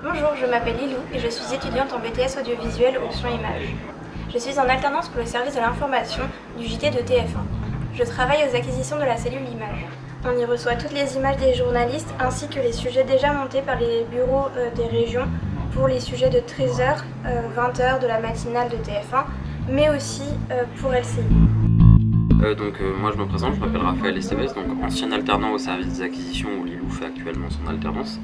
Bonjour, je m'appelle Lilou et je suis étudiante en BTS audiovisuel option images. Je suis en alternance pour le service de l'information du JT de TF1. Je travaille aux acquisitions de la cellule image. On y reçoit toutes les images des journalistes ainsi que les sujets déjà montés par les bureaux des régions pour les sujets de 13h, 20h de la matinale de TF1, mais aussi pour LCI. Moi je me présente, je m'appelle Raphaël Estevez, ancien alternant au service des acquisitions où Lilou fait actuellement son alternance.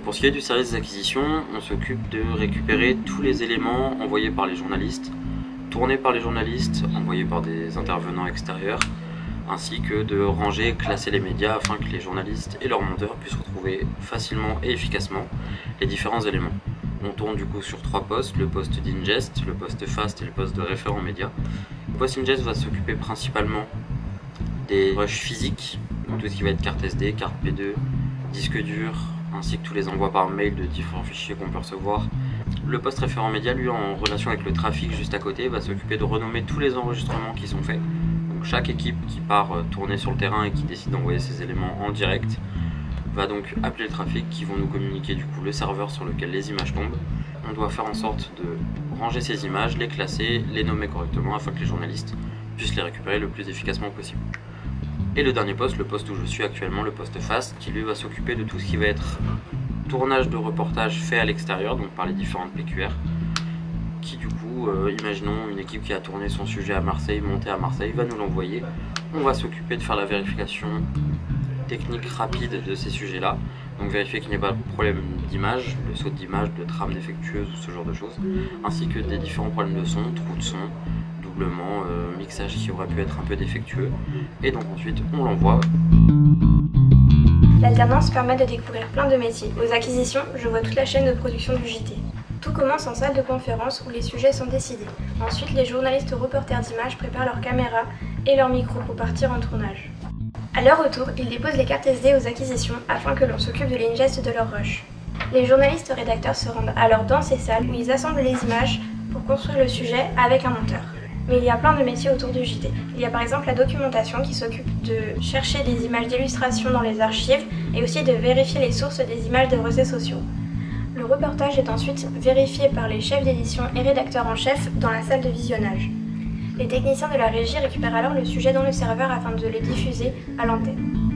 Pour ce qui est du service des acquisitions, on s'occupe de récupérer tous les éléments envoyés par les journalistes, tournés par les journalistes, envoyés par des intervenants extérieurs, ainsi que de ranger, classer les médias afin que les journalistes et leurs monteurs puissent retrouver facilement et efficacement les différents éléments. On tourne du coup sur 3 postes, le poste d'ingest, le poste fast et le poste de référent média. Le poste ingest va s'occuper principalement des rushs physiques, donc tout ce qui va être carte SD, carte P2, disque dur, ainsi que tous les envois par mail de différents fichiers qu'on peut recevoir. Le poste référent média, lui, en relation avec le trafic juste à côté, va s'occuper de renommer tous les enregistrements qui sont faits. Donc chaque équipe qui part tourner sur le terrain et qui décide d'envoyer ses éléments en direct va donc appeler le trafic qui vont nous communiquer du coup le serveur sur lequel les images tombent. On doit faire en sorte de ranger ces images, les classer, les nommer correctement afin que les journalistes puissent les récupérer le plus efficacement possible. Et le dernier poste, le poste où je suis actuellement, le poste fast, qui lui va s'occuper de tout ce qui va être tournage de reportage fait à l'extérieur, donc par les différentes PQR, qui du coup, imaginons une équipe qui a tourné son sujet à Marseille, monté à Marseille, va nous l'envoyer. On va s'occuper de faire la vérification technique rapide de ces sujets-là, donc vérifier qu'il n'y ait pas de problème d'image, de saut d'image, de trame défectueuse ou ce genre de choses, ainsi que des différents problèmes de son, trous de son, doublement, mixage qui aurait pu être un peu défectueux, et donc ensuite on l'envoie. L'alternance permet de découvrir plein de métiers. Aux acquisitions, je vois toute la chaîne de production du JT. Tout commence en salle de conférence où les sujets sont décidés. Ensuite, les journalistes reporters d'images préparent leurs caméras et leurs micros pour partir en tournage. À leur retour, ils déposent les cartes SD aux acquisitions afin que l'on s'occupe de l'ingest de leur rush. Les journalistes rédacteurs se rendent alors dans ces salles où ils assemblent les images pour construire le sujet avec un monteur. Mais il y a plein de métiers autour du JT. Il y a par exemple la documentation qui s'occupe de chercher des images d'illustration dans les archives et aussi de vérifier les sources des images des réseaux sociaux. Le reportage est ensuite vérifié par les chefs d'édition et rédacteurs en chef dans la salle de visionnage. Les techniciens de la régie récupèrent alors le sujet dans le serveur afin de le diffuser à l'antenne.